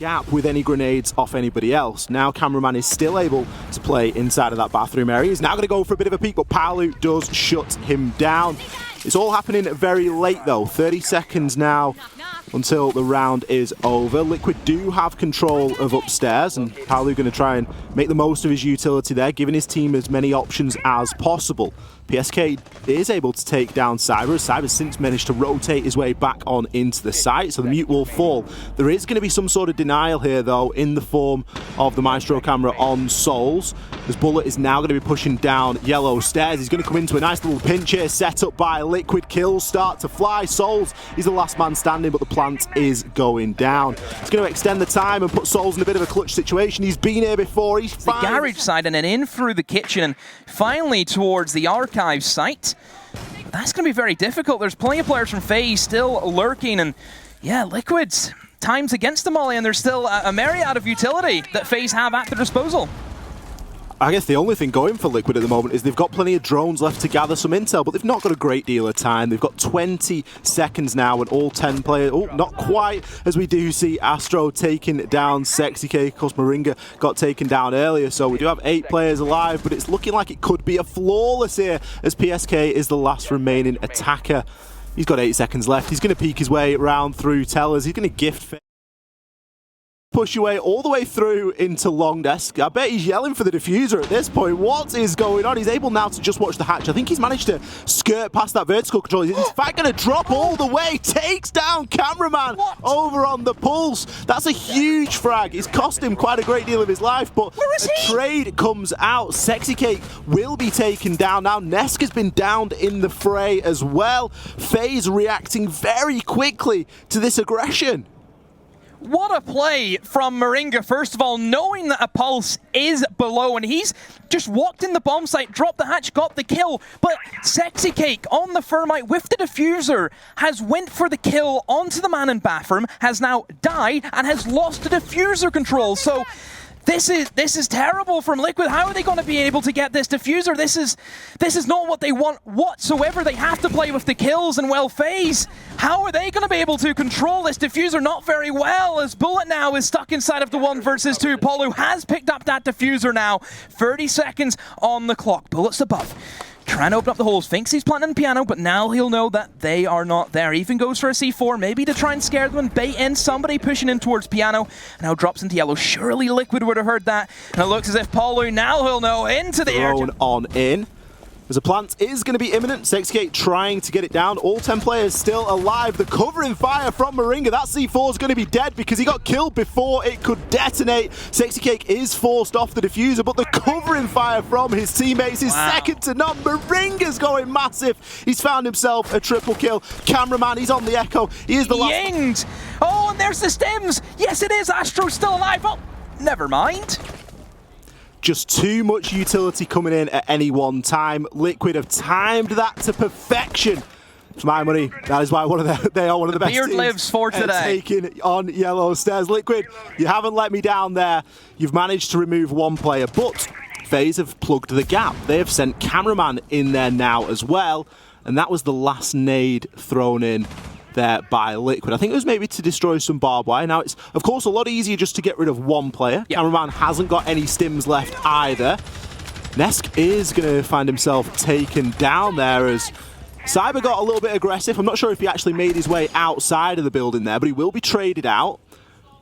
gap with any grenades off anybody else. Now Cameraman is still able to play inside of that bathroom area. He's now going to go for a bit of a peek, but Paolu does shut him down. It's all happening very late though. 30 seconds now until the round is over. Liquid do have control of upstairs, and Paolu going to try and make the most of his utility there, giving his team as many options as possible. PSK is able to take down Cyber. Cyber's since managed to rotate his way back on into the site, so the mute will fall. There is going to be some sort of denial here, though, in the form of the Maestro camera on Souls. As Bullet is now going to be pushing down yellow stairs. He's going to come into a nice little pinch here, set up by Liquid. Kills start to fly. Souls, he's the last man standing, but the plant is going down. He's going to extend the time and put Souls in a bit of a clutch situation. He's been here before. He's the garage side and then in through the kitchen and finally towards the archive site. That's going to be very difficult. There's plenty of players from FaZe still lurking, and yeah, Liquid's time's against them, Ollie, and there's still a myriad of utility that FaZe have at their disposal. I guess the only thing going for Liquid at the moment is they've got plenty of drones left to gather some intel, but they've not got a great deal of time. They've got 20 seconds now and all 10 players. Oh, not quite, as we do see Astro taking down SexyK. Of course, Moringa got taken down earlier, so we do have 8 players alive, but it's looking like it could be a flawless here, as PSK is the last remaining attacker. He's got 8 seconds left. He's going to peek his way around through tellers. He's going to gift push your way all the way through into long desk. I bet he's yelling for the diffuser at this point. What is going on? He's able now to just watch the hatch. I think he's managed to skirt past that vertical control. He's in fact going to drop all the way. Takes down Cameraman over on the pulse. That's a huge frag. It's cost him quite a great deal of his life, but a trade comes out. SexyK will be taken down now. Nesk has been downed in the fray as well. FaZe reacting very quickly to this aggression. What a play from Moringa, first of all, knowing that a pulse is below, and he's just walked in the bomb site, dropped the hatch, got the kill, but SexyK on the Thermite with the diffuser has went for the kill onto the man in bathroom, has now died, and has lost the diffuser control, so this is terrible from Liquid. How are they going to be able to get this diffuser? This is not what they want whatsoever. They have to play with the kills, and well, FaZe, how are they going to be able to control this diffuser? Not very well, as Bullet now is stuck inside of the 1 versus 2. Paolu has picked up that diffuser now. 30 seconds on the clock. Bullet's above. Trying to open up the holes, thinks he's planting piano, but now he'll know that they are not there. Even goes for a C4, maybe to try and scare them and bait in somebody pushing in towards piano. Now drops into yellow. Surely Liquid would have heard that. And it looks as if Paolu now he'll know into the air. Thrown on in. As a plant is going to be imminent. SexyK trying to get it down. All 10 players still alive. The covering fire from Moringa. That C4 is going to be dead because he got killed before it could detonate. SexyK is forced off the diffuser, but the covering fire from his teammates is second to none. Moringa's going massive. He's found himself a triple kill. Cameraman, he's on the echo. He is the last. Yinged. Oh, and there's the stems. Yes, it is. Astro's still alive. Oh, never mind. Just too much utility coming in at any one time. Liquid have timed that to perfection. For my money, that is why they are one of the best Beard teams lives for today. taking on yellow stairs. Liquid, you haven't let me down there. You've managed to remove 1 player, but FaZe have plugged the gap. They have sent Cameraman in there now as well, and that was the last nade thrown in there by Liquid. I think it was maybe to destroy some barbed wire. Now, it's, of course, a lot easier just to get rid of 1 player. Yep. Cameraman hasn't got any stims left either. Nesk is going to find himself taken down there as Cyber got a little bit aggressive. I'm not sure if he actually made his way outside of the building there, but he will be traded out.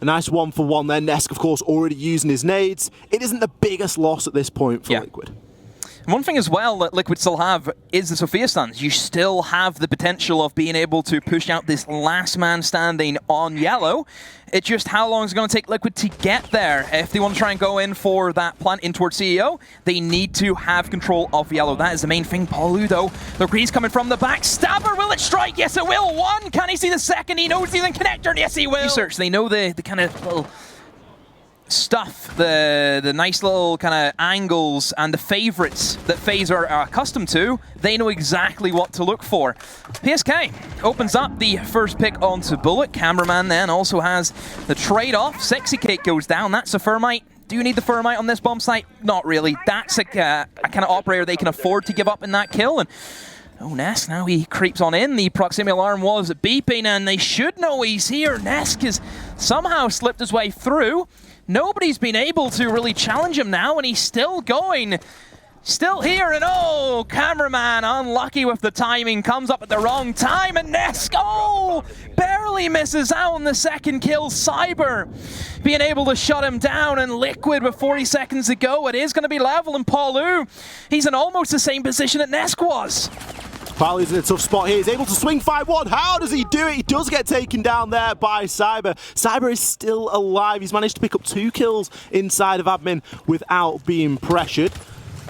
A nice 1-for-1 there. Nesk, of course, already using his nades. It isn't the biggest loss at this point for Liquid. One thing as well that Liquid still have is the Sophia stuns. You still have the potential of being able to push out this last man standing on yellow. It's just how long is it going to take Liquid to get there. If they want to try and go in for that plant in towards CEO, they need to have control of yellow. That is the main thing. Paolu, though, the green's coming from the back. Stabber, will it strike? Yes, it will. 1, can he see the second? He knows he's in connector, and yes, he will. Research, they know the kind of little stuff, the nice little kind of angles and the favorites that FaZe are accustomed to. They know exactly what to look for. PSK opens up the first pick onto Bullet. Cameraman then also has the trade-off. SexyK goes down. That's a Thermite. Do you need the Thermite on this bomb site? Not really. That's a kind of operator they can afford to give up in that kill. And Oh, Nesk, now he creeps on in. The proximity alarm was beeping, and they should know he's here. Nesk has somehow slipped his way through. Nobody's been able to really challenge him now, and he's still going. Still here, and oh, cameraman unlucky with the timing, comes up at the wrong time, and Nesk, oh, barely misses out on the second kill. Cyber being able to shut him down, and Liquid with 40 seconds to go. It is going to be level, and Palu, he's in almost the same position that Nesk was. Palu's in a tough spot here. He's able to swing 5-1. How does he do it? He does get taken down there by Cyber. Cyber is still alive. He's managed to pick up 2 kills inside of admin without being pressured.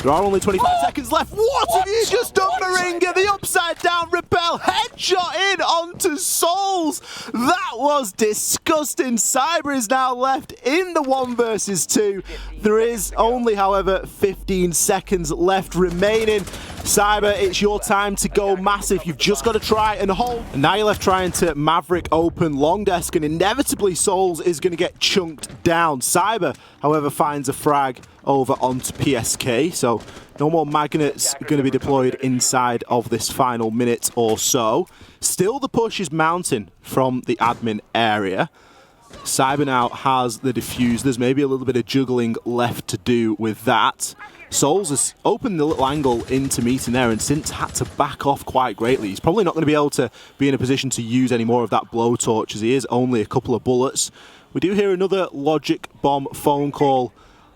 There are only 25 seconds left. What have you just done, Moringa? The upside down repel headshot in onto Souls. That was disgusting. Cyber is now left in the 1 versus 2. There is only, however, 15 seconds left remaining. Cyber, it's your time to go massive. You've just got to try and hold. And now you're left trying to Maverick open long desk, and inevitably Souls is going to get chunked down. Cyber, however, finds a frag over onto PSK, so no more magnets going to be deployed inside of this final minute or so. Still, the push is mounting from the admin area. Cyber now has the defuse. There's maybe a little bit of juggling left to do with that. Souls has opened the little angle into meeting there, and since had to back off quite greatly. He's probably not going to be able to be in a position to use any more of that blowtorch, as he is only a couple of bullets. We do hear another logic bomb phone call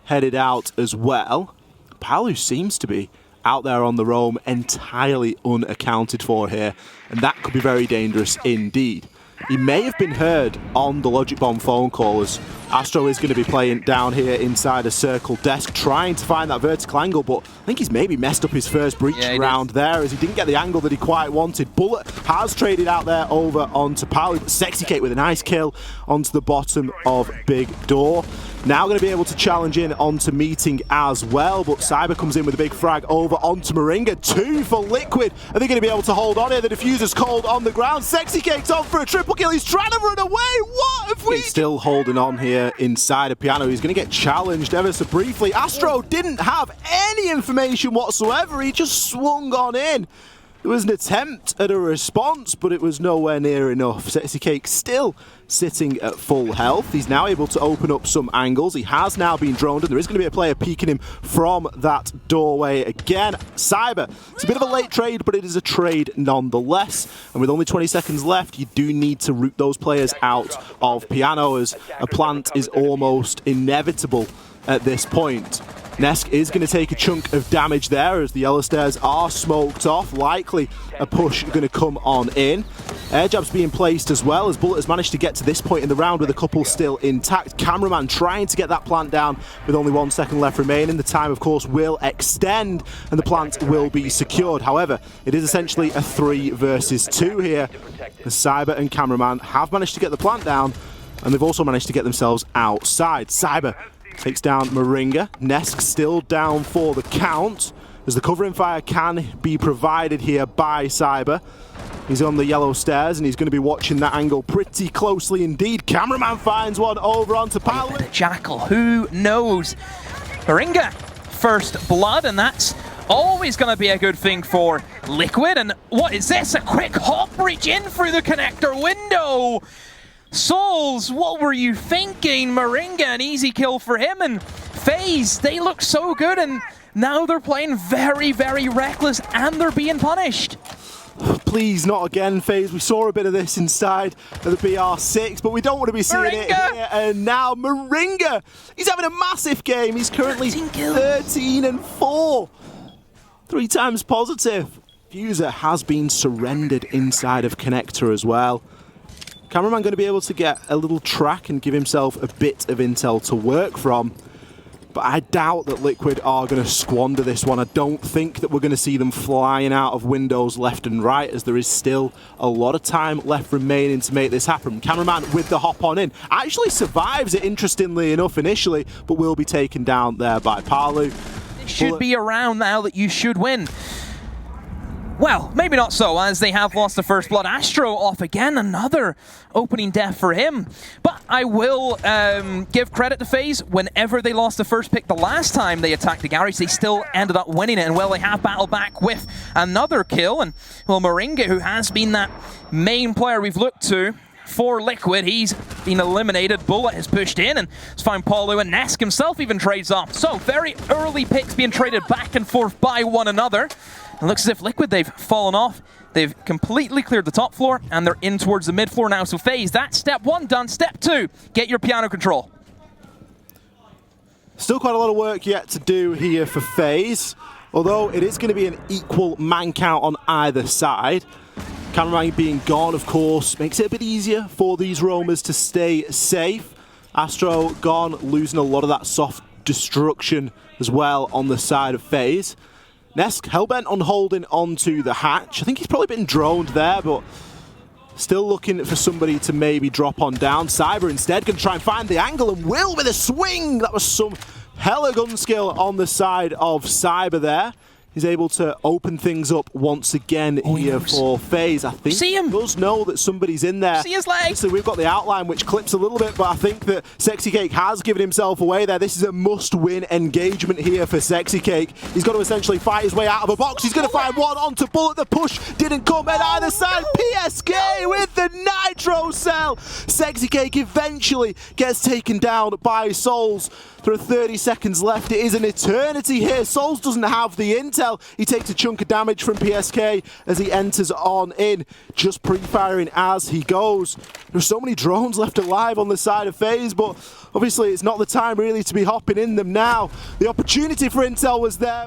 headed out as well. Palu seems to be out there on the roam, entirely unaccounted for here, and that could be very dangerous indeed. He may have been heard on the Logic Bomb phone call, as Astro is going to be playing down here inside a circle desk, trying to find that vertical angle, but I think he's maybe messed up his first breach round there, as he didn't get the angle that he quite wanted. Bullet has traded out there over onto Palu, but Sexy Cake with a nice kill onto the bottom of Big Door. Now going to be able to challenge in onto Meeting as well, but Cyber comes in with a big frag over onto Moringa. 2 for Liquid. Are they going to be able to hold on here? The diffuser's cold on the ground. Sexy Cake's on for a triple kill. He's trying to run away. What have we... He's still holding on here inside of Piano. He's going to get challenged ever so briefly. Astro didn't have any information whatsoever. He just swung on in. There was an attempt at a response, but it was nowhere near enough. Sexy Cake still sitting at full health. He's now able to open up some angles. He has now been droned, and there is going to be a player peeking him from that doorway again. Cyber, it's a bit of a late trade, but it is a trade nonetheless. And with only 20 seconds left, you do need to root those players out of Piano, as a plant is almost inevitable at this point. Nesk is going to take a chunk of damage there, as the yellow stairs are smoked off. Likely a push going to come on in. Air jabs being placed as well, as Bullet has managed to get to this point in the round with a couple still intact. Cameraman trying to get that plant down with only 1 second left remaining. The time, of course, will extend and the plant will be secured. However, it is essentially a 3 versus 2 here. The Cyber and Cameraman have managed to get the plant down, and they've also managed to get themselves outside. Cyber takes down Moringa. Nesk still down for the count, as the covering fire can be provided here by Cyber. He's on the yellow stairs, and he's going to be watching that angle pretty closely indeed. Cameraman finds one over onto Palu. Jackal, who knows? Moringa, first blood, and that's always going to be a good thing for Liquid. And what is this? A quick hop breach in through the connector window. Souls, what were you thinking? Moringa, an easy kill for him, and Faze, they look so good, and now they're playing very, very reckless, and they're being punished. Please, not again, Faze. We saw a bit of this inside of the BR6, but we don't want to be seeing it here. And now Moringa, he's having a massive game. He's currently 13 and 4. 3 times positive. Fuser has been surrendered inside of connector as well. Cameraman going to be able to get a little track and give himself a bit of intel to work from. But I doubt that Liquid are going to squander this one. I don't think that we're going to see them flying out of windows left and right, as there is still a lot of time left remaining to make this happen. Cameraman with the hop on in actually survives it, interestingly enough, initially, but will be taken down there by Palu. It should be around now that you should win. Well, maybe not so, as they have lost the first blood. Astro off again, another opening death for him. But I will give credit to FaZe. Whenever they lost the first pick the last time they attacked the garage, they still ended up winning it. And well, they have battled back with another kill. And well, Moringa, who has been that main player we've looked to for Liquid, he's been eliminated. Bullet has pushed in, and it's fine. Paulo and Nesk himself even trades off. So very early picks being traded back and forth by one another. It looks as if Liquid, they've fallen off. They've completely cleared the top floor, and they're in towards the mid floor now. So FaZe, that's step one done. Step two, get your piano control. Still quite a lot of work yet to do here for FaZe, although it is going to be an equal man count on either side. Cameraman being gone, of course, makes it a bit easier for these roamers to stay safe. Astro gone, losing a lot of that soft destruction as well on the side of FaZe. Nesk hellbent on holding onto the hatch. I think he's probably been droned there, but still looking for somebody to maybe drop on down. Cyber instead can try and find the angle, and Will with a swing. That was some hella gun skill on the side of Cyber there. He's able to open things up once again here for FaZe. I think he does know that somebody's in there. See his leg. So we've got the outline, which clips a little bit, but I think that Sexy Cake has given himself away there. This is a must-win engagement here for Sexy Cake. He's got to essentially fight his way out of a box. He's going to find one onto Bullet. The push didn't come at either side. PSK with the Nitro Cell. Sexy Cake eventually gets taken down by Souls. There are 30 seconds left. It is an eternity here. Souls doesn't have the intel. He takes a chunk of damage from PSK as he enters on in, just pre-firing as he goes. There's so many drones left alive on the side of FaZe, but obviously it's not the time really to be hopping in them now. The opportunity for intel was there.